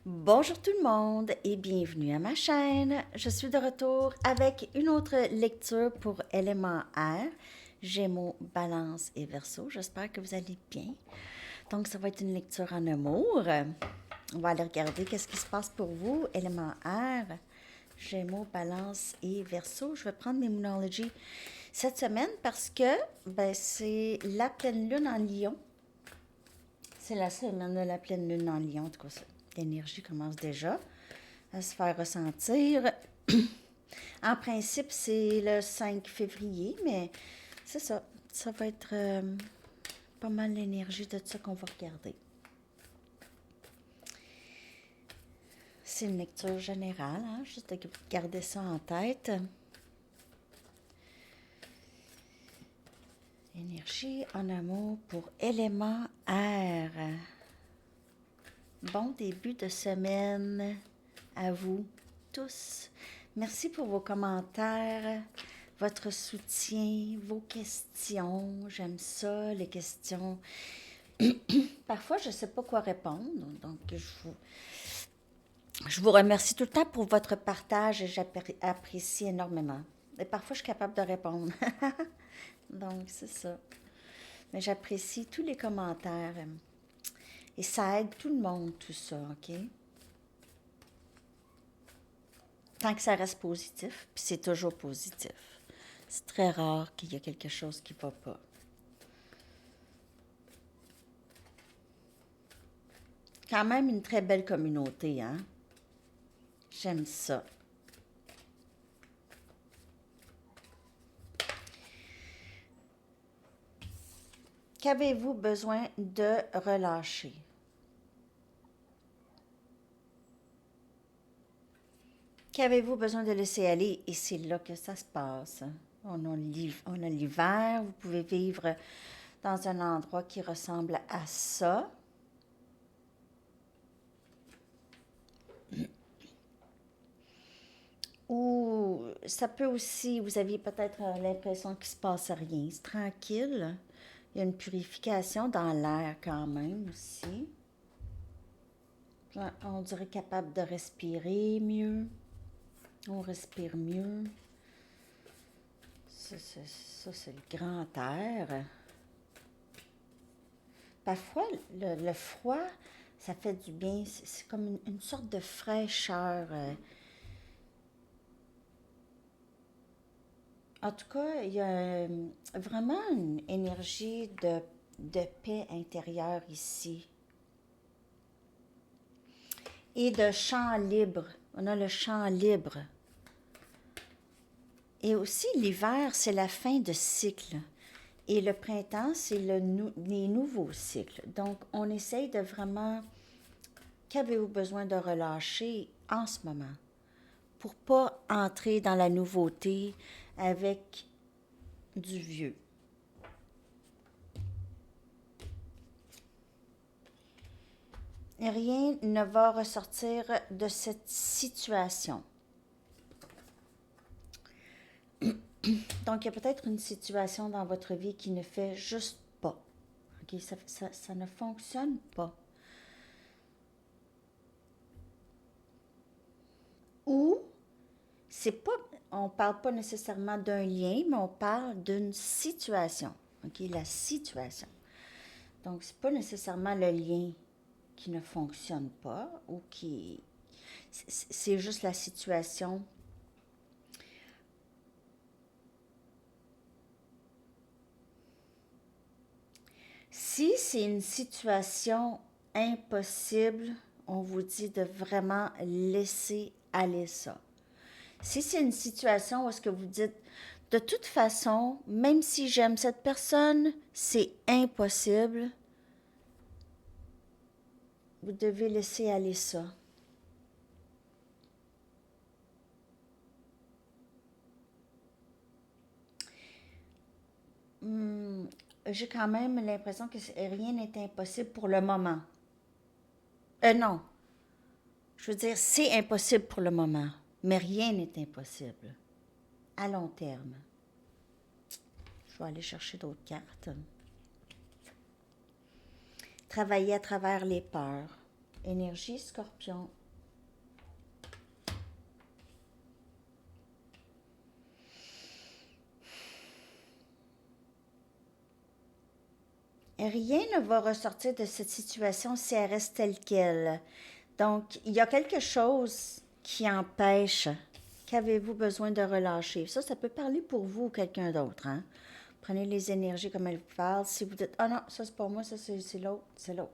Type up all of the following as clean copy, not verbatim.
Bonjour tout le monde et bienvenue à ma chaîne. Je suis de retour avec une autre lecture pour élément air, Gémeaux, Balance et Verseau. J'espère que vous allez bien. Donc ça va être une lecture en amour. On va aller regarder qu'est-ce qui se passe pour vous, élément air, Gémeaux, Balance et Verseau. Je vais prendre mes Moonology cette semaine parce que c'est la pleine lune en Lion. C'est la semaine de la pleine lune en Lion. En tout cas, l'énergie commence déjà à se faire ressentir. En principe, c'est le 5 février, mais c'est ça. Ça va être pas mal l'énergie de ça qu'on va regarder. C'est une lecture générale, hein? Juste de garder ça en tête. Énergie en amour pour élément air. Bon début de semaine à vous tous. Merci pour vos commentaires, votre soutien, vos questions. J'aime ça, les questions. Parfois, je ne sais pas quoi répondre, donc je vous remercie tout le temps pour votre partage et j'apprécie énormément. Et parfois, je suis capable de répondre. Donc, c'est ça. Mais j'apprécie tous les commentaires. Et ça aide tout le monde, tout ça, OK? Tant que ça reste positif, puis c'est toujours positif. C'est très rare qu'il y ait quelque chose qui ne va pas. Quand même une très belle communauté, hein? J'aime ça. Qu'avez-vous besoin de relâcher? Qu'avez-vous besoin de laisser aller? Et c'est là que ça se passe. On a l'hiver, vous pouvez vivre dans un endroit qui ressemble à ça. Ou ça peut aussi, vous aviez peut-être l'impression qu'il ne se passe rien. C'est tranquille. Il y a une purification dans l'air quand même aussi. On dirait capable de respirer mieux. On respire mieux. Ça, c'est le grand air. Parfois, le froid, ça fait du bien. C'est comme une sorte de fraîcheur. En tout cas, il y a vraiment une énergie de paix intérieure ici. Et de champ libre. On a le champ libre. Et aussi, l'hiver, c'est la fin de cycle. Et le printemps, c'est les nouveaux cycles. Donc, on essaye de vraiment... Qu'avez-vous besoin de relâcher en ce moment pour pas entrer dans la nouveauté avec du vieux? Rien ne va ressortir de cette situation. Donc, il y a peut-être une situation dans votre vie qui ne fait juste pas. Okay? Ça ne fonctionne pas. Ou, c'est pas, on ne parle pas nécessairement d'un lien, mais on parle d'une situation. Okay? La situation. Donc, c'est pas nécessairement le lien qui ne fonctionne pas ou qui... C'est juste la situation. Si c'est une situation impossible, on vous dit de vraiment laisser aller ça. Si c'est une situation où est-ce que vous dites, de toute façon, même si j'aime cette personne, c'est impossible, vous devez laisser aller ça. J'ai quand même l'impression que rien n'est impossible pour le moment. Non, je veux dire, c'est impossible pour le moment, mais rien n'est impossible à long terme. Je vais aller chercher d'autres cartes. Travailler à travers les peurs. Énergie Scorpion. Rien ne va ressortir de cette situation si elle reste telle qu'elle. Donc, il y a quelque chose qui empêche. Qu'avez-vous besoin de relâcher? Ça peut parler pour vous ou quelqu'un d'autre. Hein? Prenez les énergies comme elles vous parlent. Si vous dites, ah non, ça c'est pas moi, ça c'est l'autre, c'est l'autre.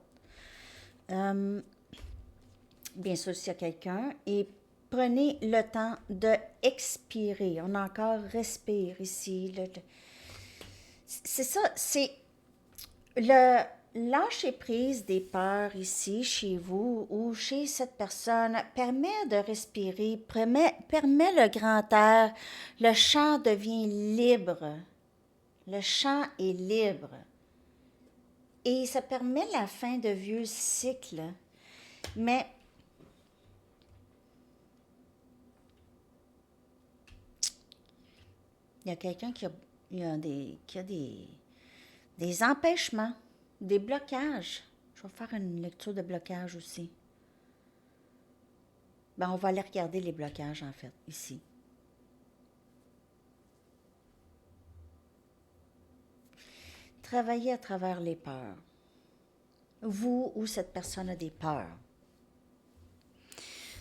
Bien sûr, s'il y a quelqu'un. Et prenez le temps de expirer. On a encore respire ici. C'est ça, c'est le lâcher prise des peurs ici, chez vous ou chez cette personne, permet de respirer, permet le grand air. Le champ devient libre. Le champ est libre. Et ça permet la fin de vieux cycles. Mais il y a quelqu'un qui a des empêchements, des blocages. Je vais faire une lecture de blocage aussi. Ben, on va aller regarder les blocages, en fait, ici. Travailler à travers les peurs. Vous ou cette personne a des peurs.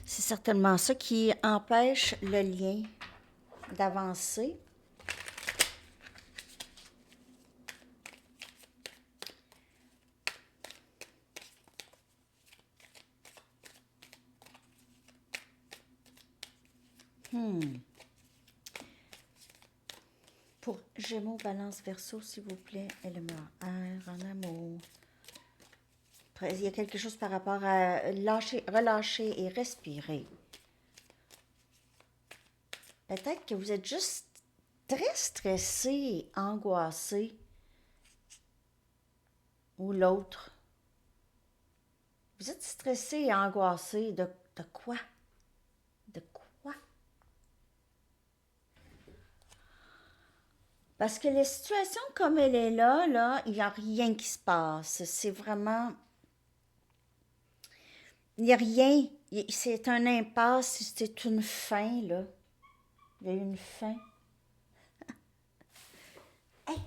C'est certainement ça qui empêche le lien d'avancer. Pour Gémeaux, Balance, Verseau, s'il vous plaît, élément air, en amour. Il y a quelque chose par rapport à relâcher et respirer. Peut-être que vous êtes juste très stressé, angoissé. Ou l'autre. Vous êtes stressé et angoissé de quoi? De quoi? Parce que la situation comme elle est là, il n'y a rien qui se passe. C'est vraiment... Il n'y a rien. C'est un impasse, c'est une fin, là. Il y a une fin. Hey!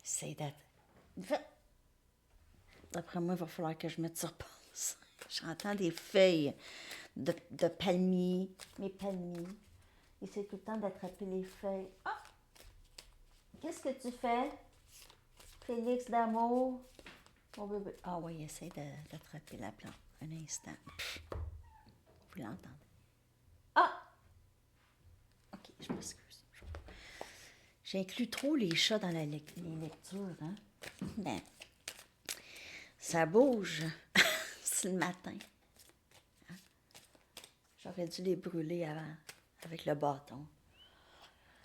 C'est d'être... D'après moi, il va falloir que je mette sur pause. J'entends des feuilles de palmiers, mes palmiers. Essaye tout le temps d'attraper les feuilles. Ah! Qu'est-ce que tu fais? Félix d'amour. Mon bébé. Ah oui, essaye d'attraper la plante. Un instant. Vous l'entendez? Ah! Ok, je m'excuse. J'inclus trop les chats dans les lectures, hein? Mais ça bouge. C'est le matin. Hein? J'aurais dû les brûler avant, avec le bâton.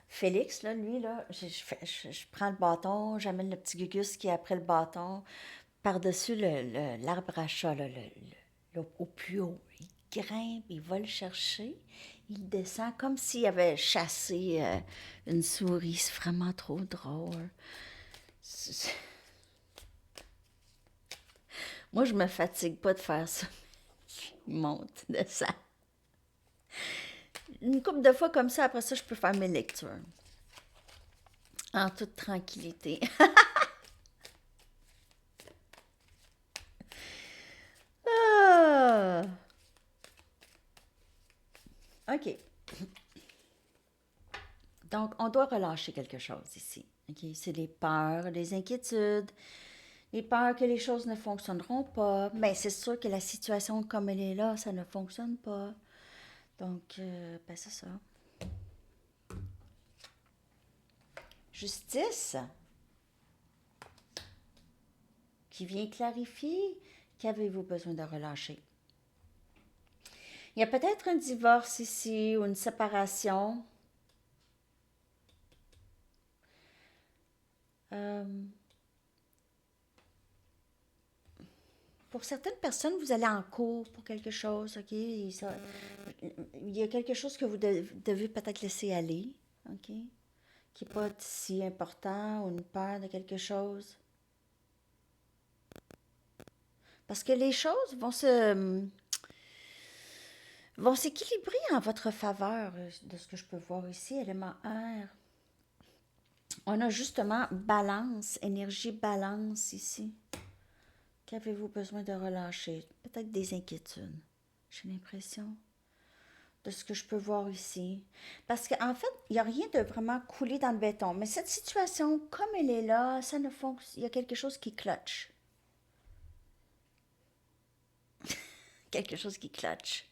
Félix, là, lui, là, je prends le bâton, j'amène le petit gugus qui est après le bâton, par-dessus l'arbre à chat, là, au plus haut. Il grimpe, il va le chercher, il descend comme s'il avait chassé une souris. C'est vraiment trop drôle. Moi, je me fatigue pas de faire ça. Il monte, descend. Une couple de fois comme ça, après ça, je peux faire mes lectures. En toute tranquillité. Ah! OK. Donc, on doit relâcher quelque chose ici. OK? C'est les peurs, les inquiétudes, les peurs que les choses ne fonctionneront pas. Mais c'est sûr que la situation comme elle est là, ça ne fonctionne pas. Donc, ben c'est ça. Justice, qui vient clarifier qu'avez-vous besoin de relâcher. Il y a peut-être un divorce ici ou une séparation. Pour certaines personnes, vous allez en cours pour quelque chose, OK? Il y a quelque chose que vous devez peut-être laisser aller, OK? Qui n'est pas si important ou une peur de quelque chose. Parce que les choses vont s'équilibrer en votre faveur, de ce que je peux voir ici, élément air. On a justement balance, énergie balance ici. Qu'avez-vous besoin de relâcher? Peut-être des inquiétudes, j'ai l'impression, de ce que je peux voir ici. Parce qu'en fait, il n'y a rien de vraiment coulé dans le béton. Mais cette situation, comme elle est là, ça ne fonctionne. Il y a quelque chose qui cloche. Quelque chose qui cloche.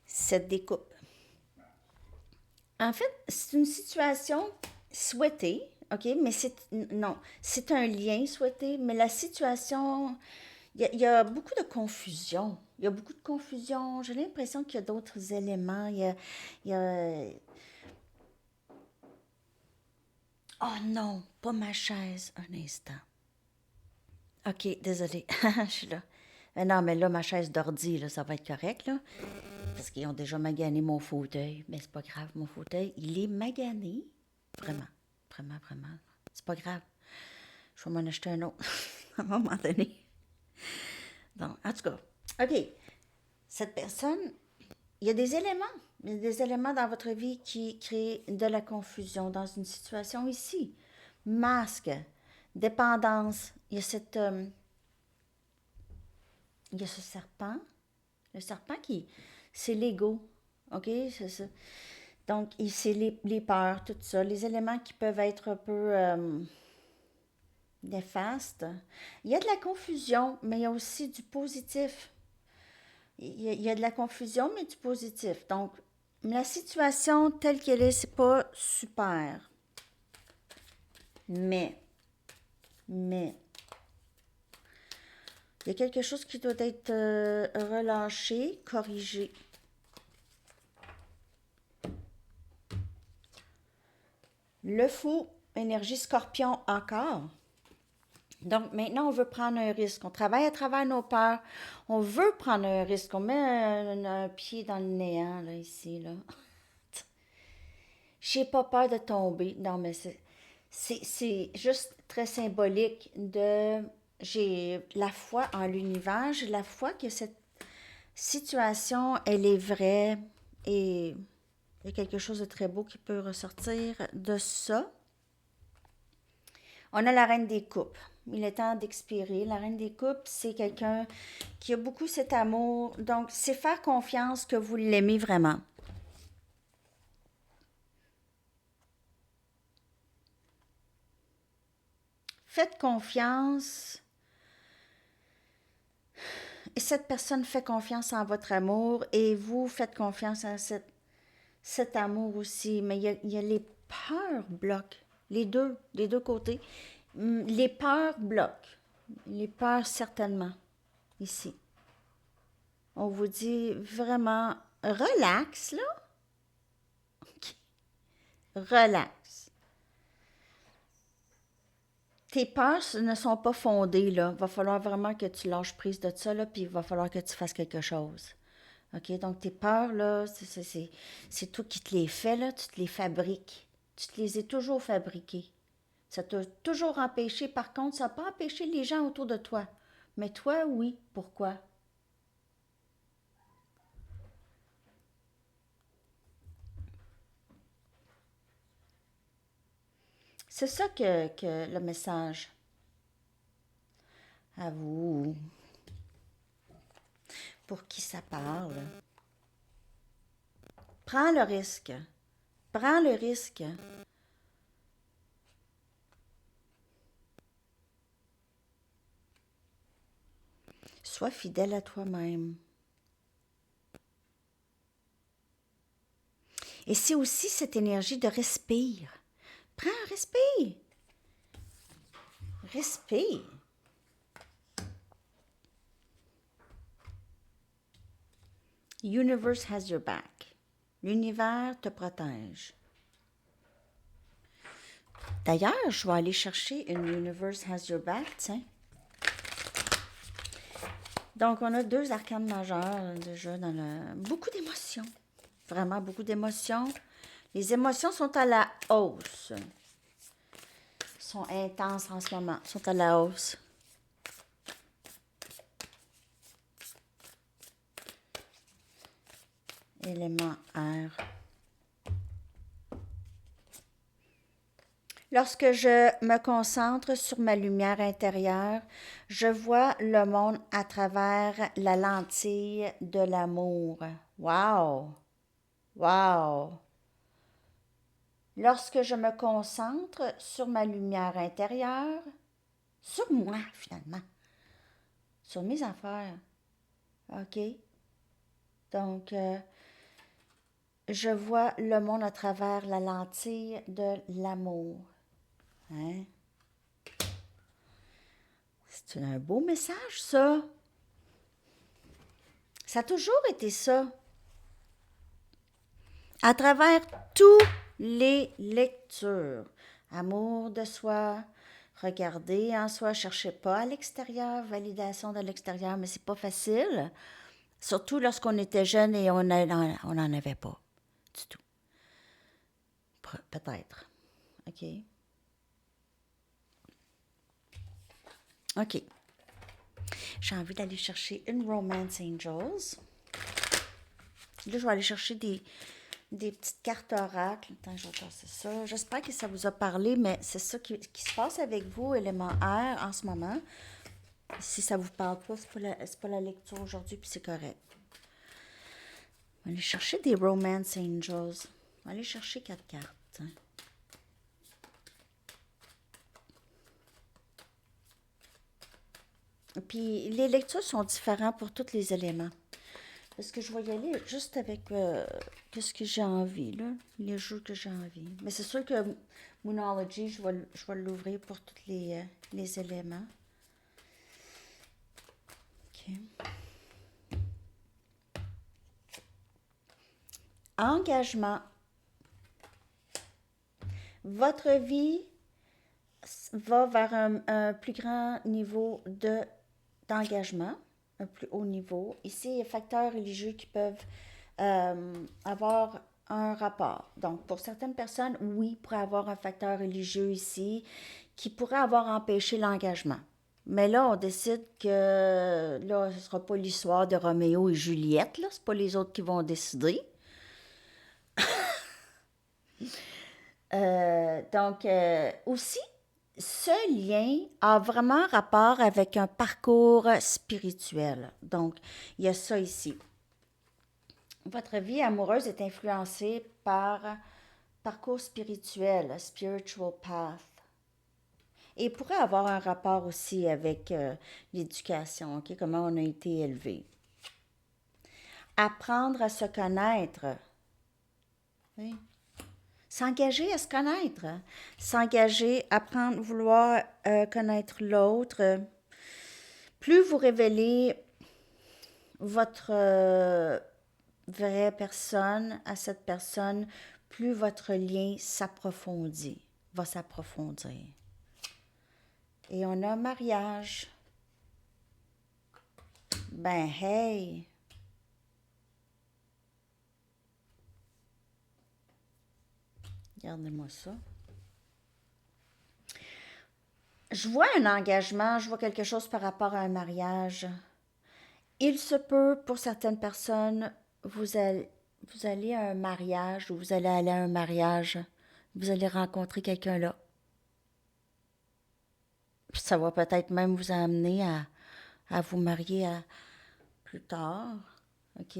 Cette découpe. En fait, c'est une situation souhaitée, OK? Mais non, c'est un lien souhaité, mais la situation, il y a beaucoup de confusion. Il y a beaucoup de confusion. J'ai l'impression qu'il y a d'autres éléments. Il y a... Oh non, pas ma chaise. Un instant. OK, désolée. Je suis là. Non, mais là, ma chaise d'ordi, là, ça va être correct, là. Parce qu'ils ont déjà magané mon fauteuil. Mais c'est pas grave, mon fauteuil, il est magané. Vraiment, vraiment, vraiment. C'est pas grave. Je vais m'en acheter un autre à un moment donné. Donc, en tout cas, OK. Cette personne, il y a des éléments. Il y a des éléments dans votre vie qui créent de la confusion dans une situation ici. Masque, dépendance. Il y a ce serpent. Le serpent qui, c'est l'ego. OK? C'est ça. Donc, c'est les peurs, tout ça. Les éléments qui peuvent être un peu néfastes. Il y a de la confusion, mais il y a aussi du positif. Il y a de la confusion, mais du positif. Donc, la situation telle qu'elle est, c'est pas super. Mais, il y a quelque chose qui doit être relâché, corrigé. Le fou, énergie scorpion encore. Donc, maintenant, on veut prendre un risque. On travaille à travers nos peurs. On veut prendre un risque. On met un pied dans le néant, là, ici, là. J'ai pas peur de tomber. Non, mais c'est juste très symbolique de... J'ai la foi en l'univers. J'ai la foi que cette situation, elle est vraie. Et il y a quelque chose de très beau qui peut ressortir de ça. On a la reine des coupes. Il est temps d'expirer. La reine des coupes, c'est quelqu'un qui a beaucoup cet amour. Donc, c'est faire confiance que vous l'aimez vraiment. Faites confiance. Et cette personne fait confiance en votre amour et vous faites confiance en cet amour aussi. Mais il y a les peurs bloquent. Les deux côtés. Les peurs bloquent. Les peurs, certainement, ici. On vous dit vraiment, relax, là. OK. Relax. Tes peurs ne sont pas fondées, là. Il va falloir vraiment que tu lâches prise de ça, là, puis il va falloir que tu fasses quelque chose. OK? Donc, tes peurs, là, c'est toi qui te les fais, là. Tu te les fabriques. Tu te les as toujours fabriquées. Ça t'a toujours empêché. Par contre, ça n'a pas empêché les gens autour de toi. Mais toi, oui. Pourquoi? C'est ça que le message à vous, pour qui ça parle. Prends le risque. Prends le risque. Sois fidèle à toi-même. Et c'est aussi cette énergie de respire. Prends un respire. Respire. Universe has your back. L'univers te protège. D'ailleurs, je vais aller chercher une Universe has your back, tiens. Donc, on a 2 arcanes majeures déjà dans le... Beaucoup d'émotions. Vraiment beaucoup d'émotions. Les émotions sont à la hausse. Sont intenses en ce moment, sont à la hausse. Élément air. Lorsque je me concentre sur ma lumière intérieure, je vois le monde à travers la lentille de l'amour. Wow! Wow! Lorsque je me concentre sur ma lumière intérieure, sur moi finalement, sur mes affaires, OK? Donc, je vois le monde à travers la lentille de l'amour. Hein? C'est un beau message, ça. Ça a toujours été ça. À travers toutes les lectures. Amour de soi, regarder en soi, cherchez pas à l'extérieur, validation de l'extérieur, mais c'est pas facile. Surtout lorsqu'on était jeune et on n'en avait pas du tout. Peut-être. OK. OK. J'ai envie d'aller chercher une Romance Angels. Là, je vais aller chercher des petites cartes oracles. Attends, je vais passer ça. J'espère que ça vous a parlé, mais c'est ça qui se passe avec vous, élément air, en ce moment. Si ça vous parle pas, c'est pas la lecture aujourd'hui, puis c'est correct. On va aller chercher des Romance Angels. On va aller chercher 4 cartes. Hein. Puis les lectures sont différentes pour tous les éléments. Parce que je vais y aller juste avec ce que j'ai envie, là, les jeux que j'ai envie. Mais c'est sûr que Moonology, je vais l'ouvrir pour tous les éléments. OK. Engagement. Votre vie va vers un plus grand niveau d'engagement, un plus haut niveau. Ici, il y a facteurs religieux qui peuvent avoir un rapport. Donc, pour certaines personnes, oui, il pourrait avoir un facteur religieux ici qui pourrait avoir empêché l'engagement. Mais là, on décide que là, ce ne sera pas l'histoire de Roméo et Juliette, là, c'est pas les autres qui vont décider. Donc, aussi, ce lien a vraiment rapport avec un parcours spirituel. Donc, il y a ça ici. Votre vie amoureuse est influencée par parcours spirituel, spiritual path. Et pourrait avoir un rapport aussi avec l'éducation, okay? Comment on a été élevé. Apprendre à se connaître. Oui. S'engager à se connaître. S'engager, apprendre, vouloir connaître l'autre. Plus vous révélez votre vraie personne à cette personne, plus votre lien s'approfondit, va s'approfondir. Et on a mariage. Ben, hey! Regardez-moi ça. Je vois un engagement, je vois quelque chose par rapport à un mariage. Il se peut, pour certaines personnes, vous allez à un mariage ou vous allez aller à un mariage, vous allez rencontrer quelqu'un là. Ça va peut-être même vous amener à vous marier plus tard, OK?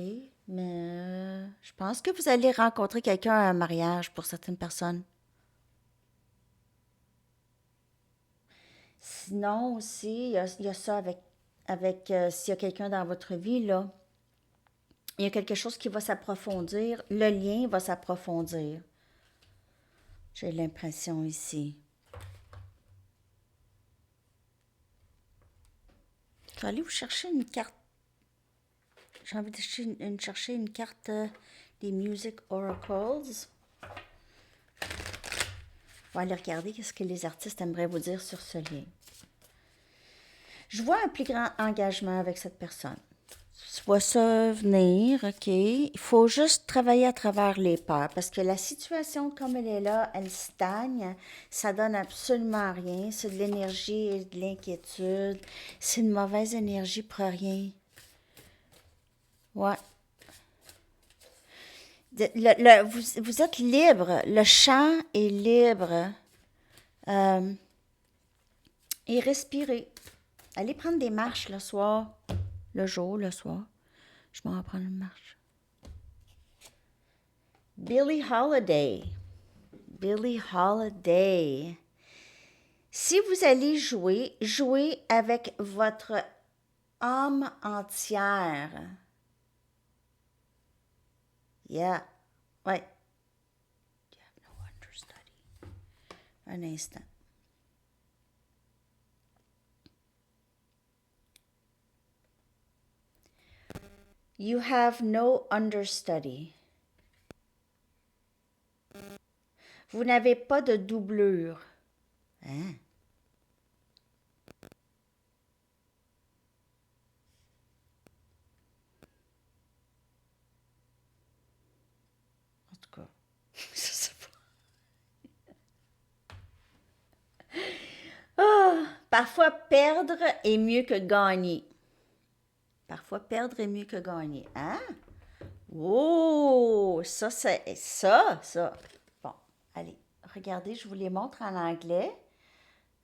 Mais je pense que vous allez rencontrer quelqu'un à un mariage pour certaines personnes. Sinon aussi, il y a ça avec s'il y a quelqu'un dans votre vie, là, il y a quelque chose qui va s'approfondir, le lien va s'approfondir. J'ai l'impression ici. Je vais aller vous chercher une carte. J'ai envie de chercher une carte des Music Oracles. On va aller regarder ce que les artistes aimeraient vous dire sur ce lien. Je vois un plus grand engagement avec cette personne. Tu vois ça venir, OK? Il faut juste travailler à travers les peurs parce que la situation comme elle est là, elle stagne. Ça donne absolument rien. C'est de l'énergie et de l'inquiétude. C'est une mauvaise énergie pour rien. Ouais. Vous êtes libre. Le champ est libre. Euh, et respirez. Allez prendre des marches le soir, le jour, le soir. Je m'en vais prendre une marche. Billie Holiday. Billie Holiday. Si vous allez jouer, jouez avec votre âme entière. Yeah. Ouais. You have no understudy. Un instant. You have no understudy. Vous n'avez pas de doublure. Hein? En tout cas, je sais pas. Ah, parfois perdre est mieux que gagner. Parfois perdre est mieux que gagner. Hein? Oh, ça, c'est ça. Bon, allez, regardez, je vous les montre en anglais.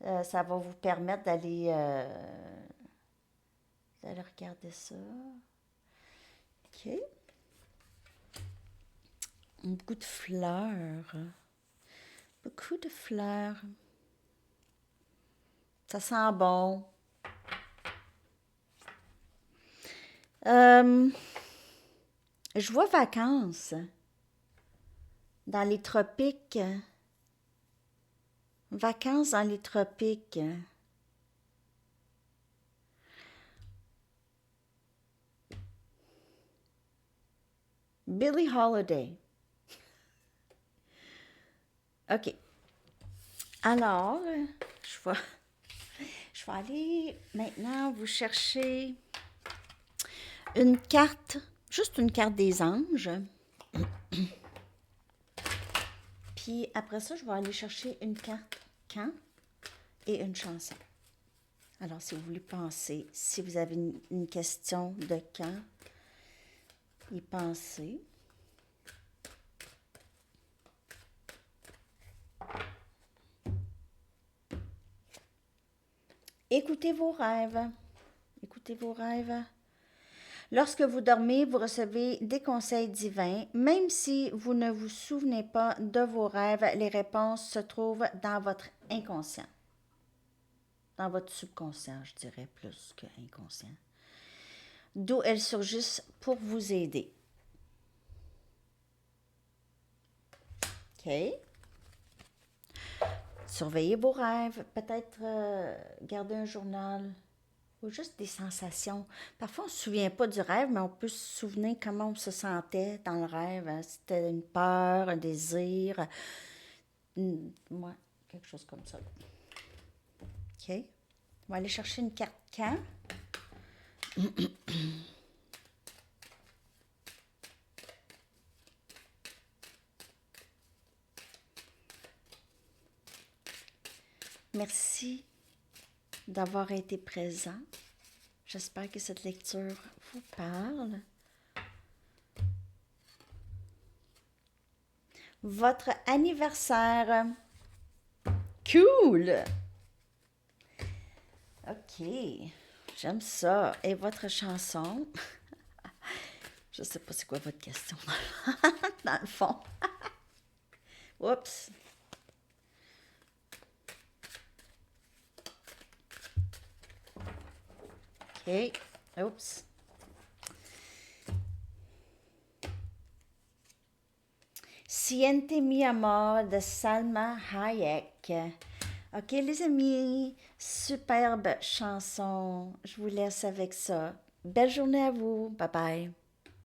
Ça va vous permettre d'aller regarder ça. OK. Beaucoup de fleurs. Beaucoup de fleurs. Ça sent bon. Je vois vacances dans les tropiques. Vacances dans les tropiques. Billie Holiday. OK. Alors, je vais aller maintenant vous chercher une carte, juste une carte des anges. Puis après ça, je vais aller chercher une carte quand et une chanson. Alors, si vous voulez penser, si vous avez une question de quand, y pensez. Écoutez vos rêves. Écoutez vos rêves. Lorsque vous dormez, vous recevez des conseils divins. Même si vous ne vous souvenez pas de vos rêves, les réponses se trouvent dans votre inconscient. Dans votre subconscient, je dirais, plus que inconscient. D'où elles surgissent pour vous aider. OK? Surveillez vos rêves. Peut-être garder un journal. Ou juste des sensations. Parfois, on ne se souvient pas du rêve, mais on peut se souvenir comment on se sentait dans le rêve. C'était une peur, un désir. Ouais, quelque chose comme ça. OK? On va aller chercher une carte quand. Merci d'avoir été présent. J'espère que cette lecture vous parle. Votre anniversaire. Cool! OK, j'aime ça. Et votre chanson? Je sais pas c'est quoi votre question dans le fond. Oups. OK. Oups. Siente mi amor de Salma Hayek. OK, les amis, superbe chanson. Je vous laisse avec ça. Belle journée à vous. Bye bye.